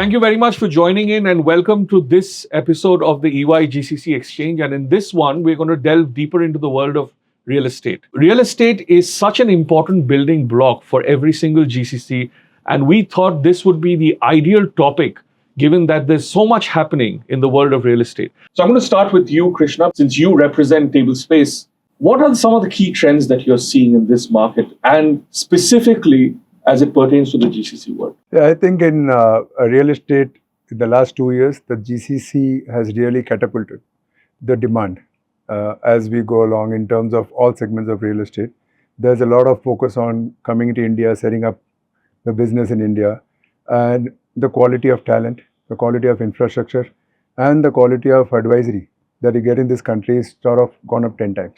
Thank you very much for joining in and welcome to this episode of the EY GCC Exchange. And in this one, we're going to delve deeper into the world of real estate. Real estate is such an important building block for every single GCC. And we thought this would be the ideal topic given that there's so much happening in the world of real estate. So I'm going to start with you, Krishna. Since you represent Tablespace, what are some of the key trends that you're seeing in this market and specifically as it pertains to the GCC world? Yeah, I think in real estate, in the last 2 years, the GCC has really catapulted the demand as we go along in terms of all segments of real estate. There's a lot of focus on coming to India, setting up the business in India, and the quality of talent, the quality of infrastructure, and the quality of advisory that you get in this country is sort of gone up 10 times.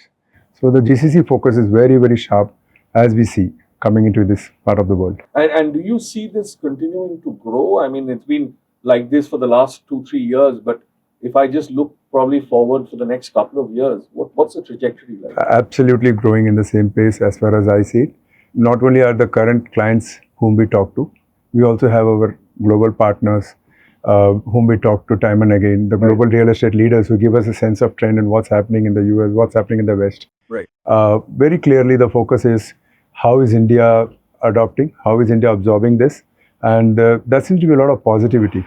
So the GCC focus is very, very sharp as we see coming into this part of the world. And do you see this continuing to grow? I mean, it's been like this for the last 2-3 years, but if I just look probably forward for the next couple of years, what's the trajectory like? Absolutely growing in the same pace as far as I see it. Not only are the current clients whom we talk to, we also have our global partners whom we talk to time and again, the global real estate leaders who give us a sense of trend and what's happening in the US, what's happening in the West. Right. Very clearly, the focus is how is India adopting, how is India absorbing this, and there seems to be a lot of positivity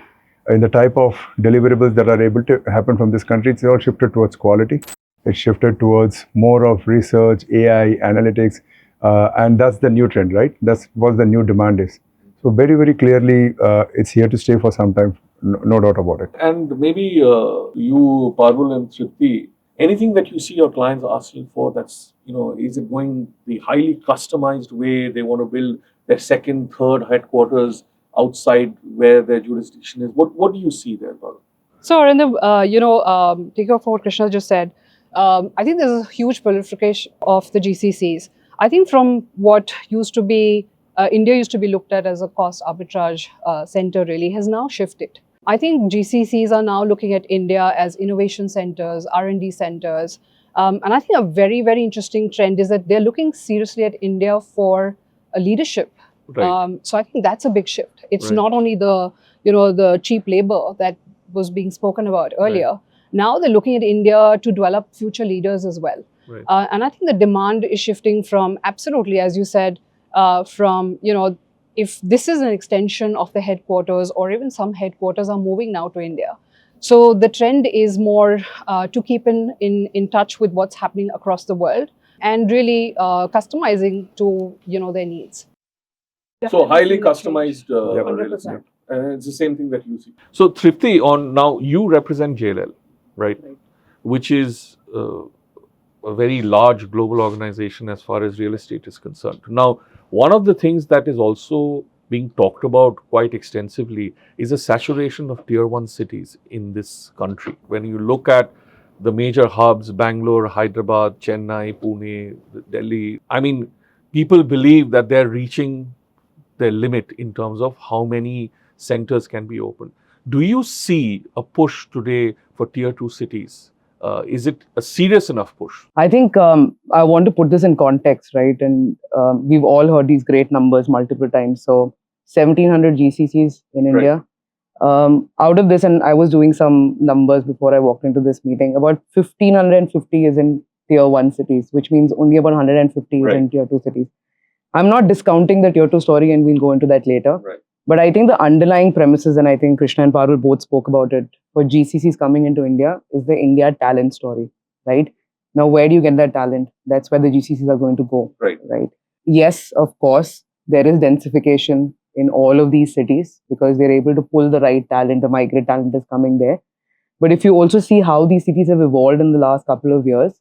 in the type of deliverables that are able to happen from this country. It's all shifted towards quality. It's shifted towards more of research, AI, analytics, and that's the new trend, right? That's what the new demand is. So very, very clearly, it's here to stay for some time, no doubt about it. And maybe you, Parul and Thripti, anything that you see your clients asking for that's, is it going the highly customized way? They want to build their second, third headquarters outside where their jurisdiction is. What do you see there, Parul? So, Arindam, take off what Krishna just said. I think there's a huge proliferation of the GCCs. I think from what used to be, India used to be looked at as a cost arbitrage center really has now shifted. I think GCCs are now looking at India as innovation centers, R&D centers. And I think a very, very interesting trend is that they're looking seriously at India for a leadership. Right. So I think that's a big shift. It's Right. not only the cheap labor that was being spoken about earlier. Right. Now they're looking at India to develop future leaders as well. Right. And I think the demand is shifting from absolutely, as you said, from, if this is an extension of the headquarters or even some headquarters are moving now to India. So the trend is more to keep in touch with what's happening across the world and really customizing to, their needs. So highly customized Yep. real estate. 100%. And it's the same thing that you see. So Thripti, now you represent JLL, right? Which is a very large global organization as far as real estate is concerned. Now, one of the things that is also being talked about quite extensively is a saturation of tier 1 cities in this country. When you look at the major hubs, Bangalore, Hyderabad, Chennai, Pune, Delhi, I mean, people believe that they're reaching their limit in terms of how many centers can be opened. Do you see a push today for tier 2 cities? Is it a serious enough push? I think I want to put this in context, right? And we've all heard these great numbers multiple times. So 1,700 GCCs in India. Out of this, and I was doing some numbers before I walked into this meeting, about 1,550 is in tier 1 cities, which means only about 150 is in tier 2 cities. I'm not discounting the tier 2 story, and we'll go into that later. Right. But I think the underlying premises, and I think Krishna and Parul both spoke about it, for GCCs coming into India is the India talent story, right? Now, where do you get that talent? That's where the GCCs are going to go, Right. right? Yes, of course, there is densification in all of these cities because they're able to pull the right talent, the migrant talent is coming there. But if you also see how these cities have evolved in the last couple of years,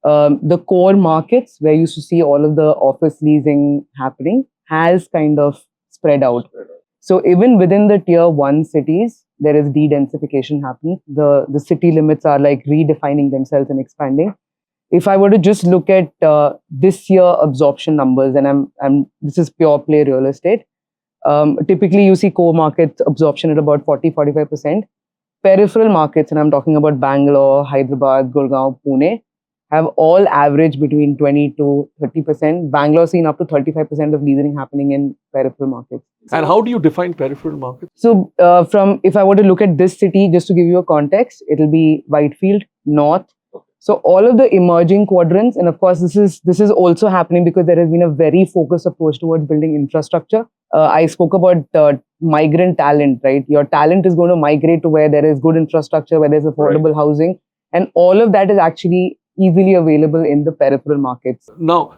the core markets where you used to see all of the office leasing happening has kind of spread out. So even within the tier 1 cities, there is de-densification happening. The city limits are like redefining themselves and expanding. If I were to just look at this year absorption numbers, and this is pure play real estate, typically you see core market absorption at about 40-45%. Peripheral markets, and I'm talking about Bangalore, Hyderabad, Gurgaon, Pune, have all averaged between 20 to 30%. Bangalore seen up to 35% of leasing happening in peripheral markets. And how do you define peripheral markets? So, from if I were to look at this city, just to give you a context, it'll be Whitefield, North. So all of the emerging quadrants, and of course, this is also happening because there has been a very focused approach towards building infrastructure. I spoke about migrant talent, right? Your talent is going to migrate to where there is good infrastructure, where there's affordable housing, and all of that is actually easily available in the peripheral markets. Now,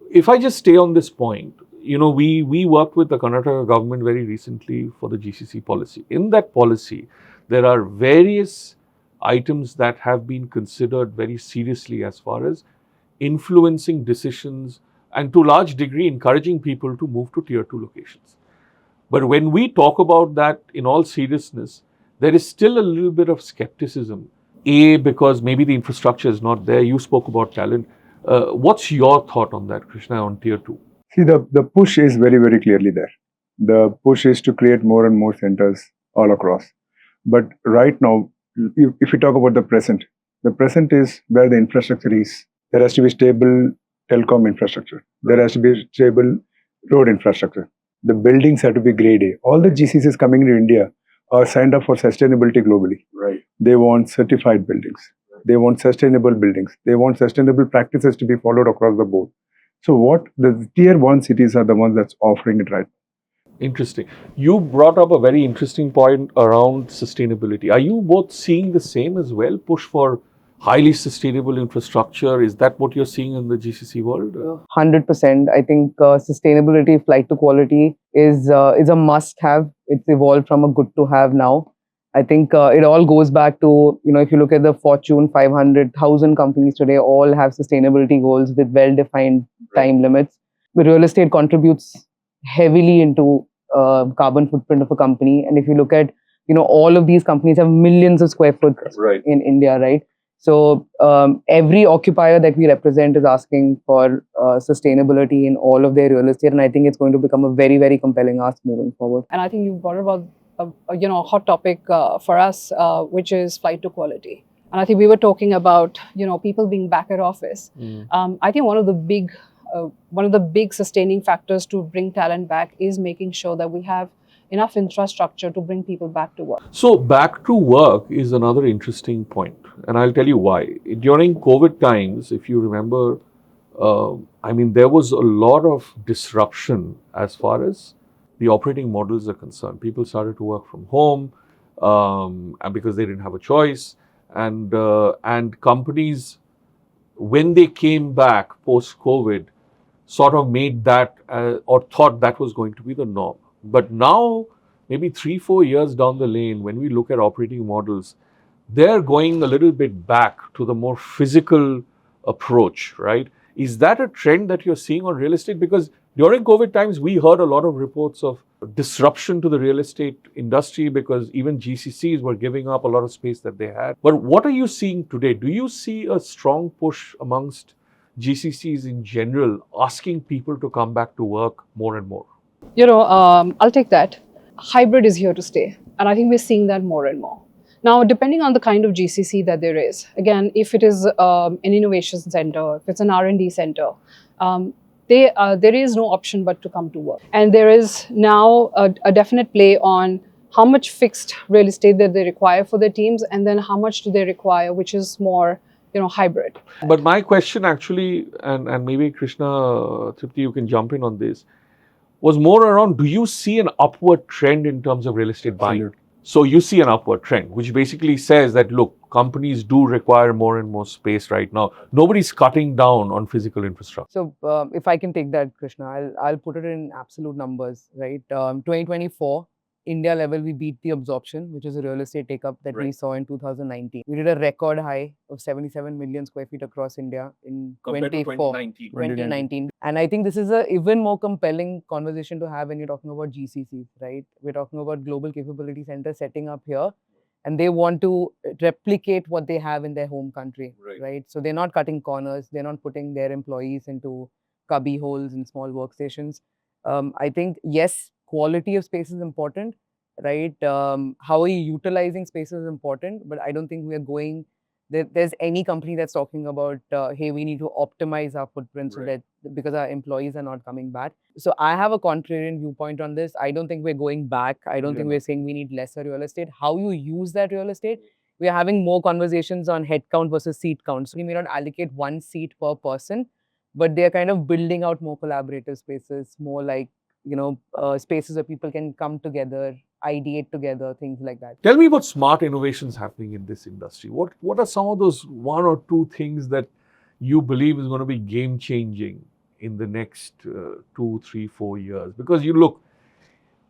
if I just stay on this point, you know, we worked with the Karnataka government very recently for the GCC policy. In that policy, there are various items that have been considered very seriously as far as influencing decisions and to a large degree encouraging people to move to tier 2 locations. But when we talk about that in all seriousness, there is still a little bit of skepticism. A, because maybe the infrastructure is not there. You spoke about talent. What's your thought on that, Krishna, on tier 2? See, the push is very, very clearly there. The push is to create more and more centers all across. But right now, if we talk about the present is where the infrastructure is. There has to be stable telecom infrastructure. There has to be stable road infrastructure. The buildings have to be grade A. All the GCCs coming into India are signed up for sustainability globally. Right. They want certified buildings. They want sustainable buildings. They want sustainable practices to be followed across the board. So what the tier 1 cities are the ones that's offering it right. Interesting. You brought up a very interesting point around sustainability. Are you both seeing the same as well? Push for highly sustainable infrastructure. Is that what you're seeing in the GCC world? 100%. I think sustainability, flight to quality is a must-have. It's evolved from a good to have now. I think it all goes back to, you know, if you look at the Fortune 500,000 companies today, all have sustainability goals with well-defined time limits. The real estate contributes heavily into carbon footprint of a company. And if you look at, you know, all of these companies have millions of square foot in India, right? So every occupier that we represent is asking for sustainability in all of their real estate. And I think it's going to become a very, very compelling ask moving forward. And I think you brought about a hot topic for us, which is flight to quality. And I think we were talking about, you know, people being back at office. I think one of the big sustaining factors to bring talent back is making sure that we have enough infrastructure to bring people back to work. So back to work is another interesting point, and I'll tell you why. During COVID times, if you remember, I mean, there was a lot of disruption as far as the operating models are concerned. People started to work from home, and because they didn't have a choice, and companies, when they came back post-COVID, sort of made that or thought that was going to be the norm. But now, maybe 3-4 years down the lane, when we look at operating models, they're going a little bit back to the more physical approach, right? Is that a trend that you're seeing on real estate? Because during COVID times, we heard a lot of reports of disruption to the real estate industry because even GCCs were giving up a lot of space that they had. But what are you seeing today? Do you see a strong push amongst GCCs in general asking people to come back to work more and more? You know, I'll take that. Hybrid is here to stay. And I think we're seeing that more and more. Now, depending on the kind of GCC that there is, again, if it is an innovation center, if it's an R&D center, there is no option but to come to work. And there is now a definite play on how much fixed real estate that they require for their teams, and then how much do they require, which is more, you know, hybrid. But my question actually, and maybe Krishna, Thripti, you can jump in on this, was more around, do you see an upward trend in terms of real estate buying? Absolutely. So you see an upward trend, which basically says that, look, companies do require more and more space right now. Nobody's cutting down on physical infrastructure. So if I can take that, Krishna, I'll put it in absolute numbers, right? 2024, India level, we beat the absorption, which is a real estate take-up that we saw in 2019. We did a record high of 77 million square feet across India in 2019. And I think this is a even more compelling conversation to have when you're talking about GCCs, right? We're talking about global capability centers setting up here, and they want to replicate what they have in their home country, right? So they're not cutting corners. They're not putting their employees into cubby holes and small workstations. I think, yes, quality of space is important, right? How are you utilizing space is important, but I don't think we are going There's any company that's talking about, hey, we need to optimize our footprint so Right. that because our employees are not coming back. So I have a contrarian viewpoint on this. I don't think we're going back. I don't think we're saying we need lesser real estate. How you use that real estate, we are having more conversations on head count versus seat count. So we may not allocate one seat per person, but they're kind of building out more collaborative spaces, more like, spaces where people can come together, ideate together, things like that. Tell me about smart innovations happening in this industry. What are some of those one or two things that you believe is going to be game changing in the next 2, 3, 4 years? Because you look,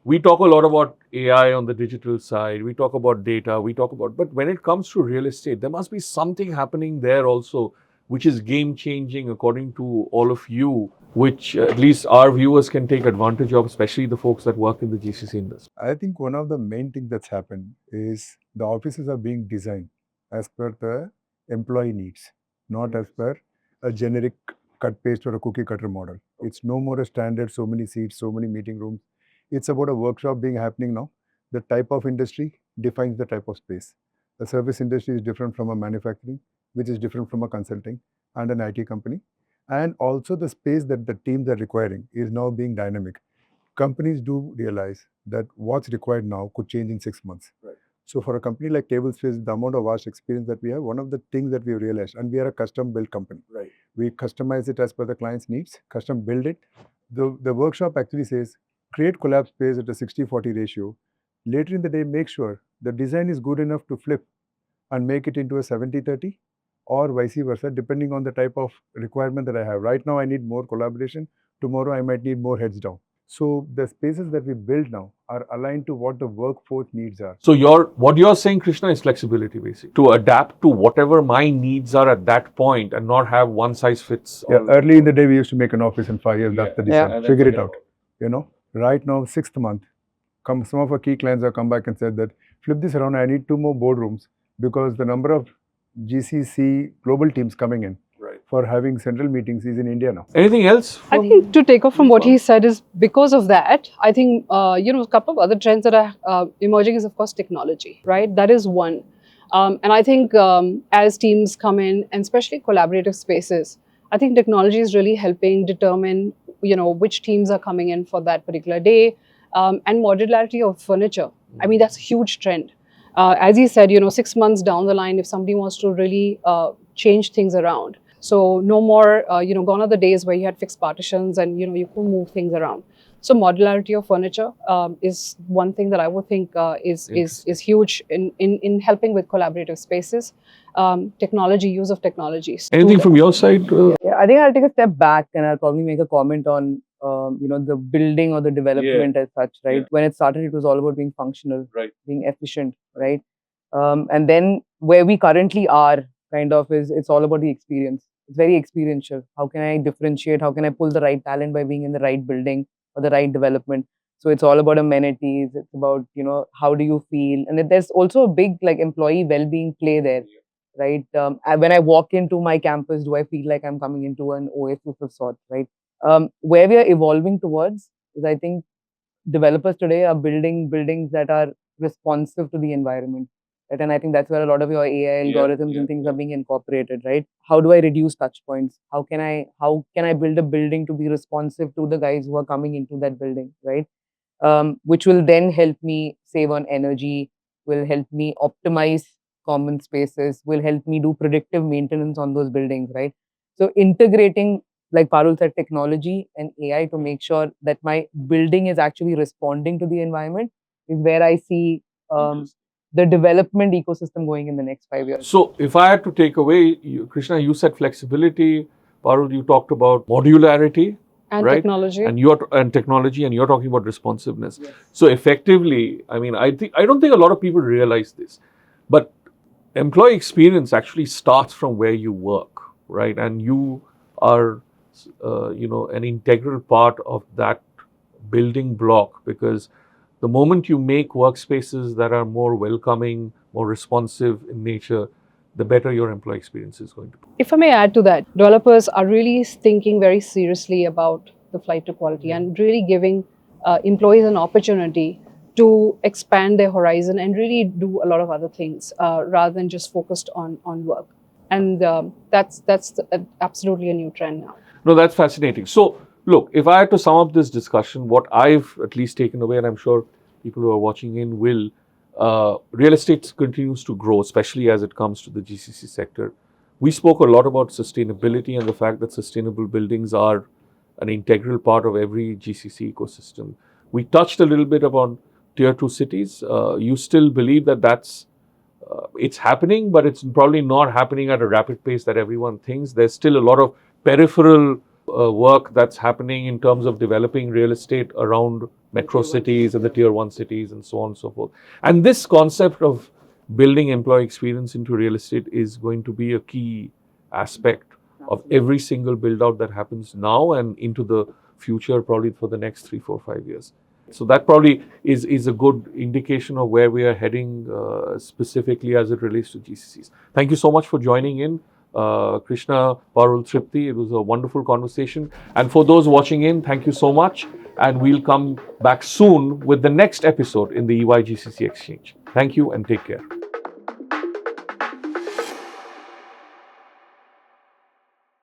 we talk a lot about AI on the digital side, we talk about data, but when it comes to real estate, there must be something happening there also, which is game changing according to all of you, which at least our viewers can take advantage of, especially the folks that work in the GCC industry. I think one of the main things that's happened is the offices are being designed as per the employee needs, not as per a generic cut paste or a cookie cutter model. It's no more a standard so many seats, so many meeting rooms. It's about a workshop being happening now. The type of industry defines the type of space. The service industry is different from a manufacturing, which is different from a consulting and an IT company. And also the space that the teams are requiring is now being dynamic. Companies do realize that what's required now could change in 6 months. Right. So for a company like Tablespace, the amount of vast experience that we have, one of the things that we realized, and we are a custom built company. Right. We customize it as per the client's needs, custom build it. The workshop actually says, create collab space at a 60-40 ratio. Later in the day, make sure the design is good enough to flip and make it into a 70-30 or vice versa, depending on the type of requirement that I have. Right now, I need more collaboration. Tomorrow, I might need more heads down. So the spaces that we build now are aligned to what the workforce needs are. So what you're saying, Krishna, is flexibility, basically, to adapt to whatever my needs are at that point and not have one size fits all. Yeah, early in the day, we used to make an office in 5 years. That's the design. And then Figure it forget out. about it. Right now, 6th month, some of our key clients have come back and said that flip this around. I need 2 more boardrooms because the number of GCC global teams coming in Right. for having central meetings is in India now. Anything else? I think to take off from what he said is because of that, I think, a couple of other trends that are emerging is, of course, technology, right? That is one. And I think as teams come in, and especially collaborative spaces, I think technology is really helping determine, which teams are coming in for that particular day, and modularity of furniture. I mean, that's a huge trend. As he said, 6 months down the line, if somebody wants to really change things around. So no more, gone are the days where you had fixed partitions and, you could move things around. So modularity of furniture is one thing that I would think is huge in helping with collaborative spaces. Technology, use of technologies. Anything from your side? Yeah, I think I'll take a step back and I'll probably make a comment on, the building or the development as such, right? Yeah. When it started, it was all about being functional, Right. being efficient, right? And then where we currently are, kind of, it's all about the experience. It's very experiential. How can I differentiate? How can I pull the right talent by being in the right building or the right development? So it's all about amenities. It's about, how do you feel? And there's also a big employee well-being play there, right? When I walk into my campus, do I feel like I'm coming into an oasis of sorts, right? Where we are evolving towards is, I think, developers today are building buildings that are responsive to the environment. Right? And I think that's where a lot of your AI algorithms and things are being incorporated, right? How do I reduce touch points? How can I build a building to be responsive to the guys who are coming into that building, right? Which will then help me save on energy, will help me optimize common spaces, will help me do predictive maintenance on those buildings, right? So integrating, like Parul said, technology and AI to make sure that my building is actually responding to the environment is where I see the development ecosystem going in the next 5 years. So if I had to take away, Krishna, you said flexibility. Parul, you talked about modularity. And right? technology. And technology, and you're talking about responsiveness. Yes. So effectively, I mean, I don't think a lot of people realize this, but employee experience actually starts from where you work, right? And you are, an integral part of that building block, because the moment you make workspaces that are more welcoming, more responsive in nature, the better your employee experience is going to be. If I may add to that, developers are really thinking very seriously about the flight to quality and really giving employees an opportunity to expand their horizon and really do a lot of other things rather than just focused on work. And that's absolutely a new trend now. No, that's fascinating. So, look, if I had to sum up this discussion, what I've at least taken away, and I'm sure people who are watching in will, real estate continues to grow, especially as it comes to the GCC sector. We spoke a lot about sustainability and the fact that sustainable buildings are an integral part of every GCC ecosystem. We touched a little bit about tier 2 cities. You still believe that it's happening, but it's probably not happening at a rapid pace that everyone thinks. There's still a lot of peripheral work that's happening in terms of developing real estate around metro cities and the tier 1 cities and so on and so forth. And this concept of building employee experience into real estate is going to be a key aspect of every single build out that happens now and into the future, probably for the next 3, 4, 5 years. So that probably is a good indication of where we are heading specifically as it relates to GCCs. Thank you so much for joining in. Krishna, Parul, Thripti, it was a wonderful conversation. And for those watching in, thank you so much. And we'll come back soon with the next episode in the EY GCC Exchange. Thank you and take care.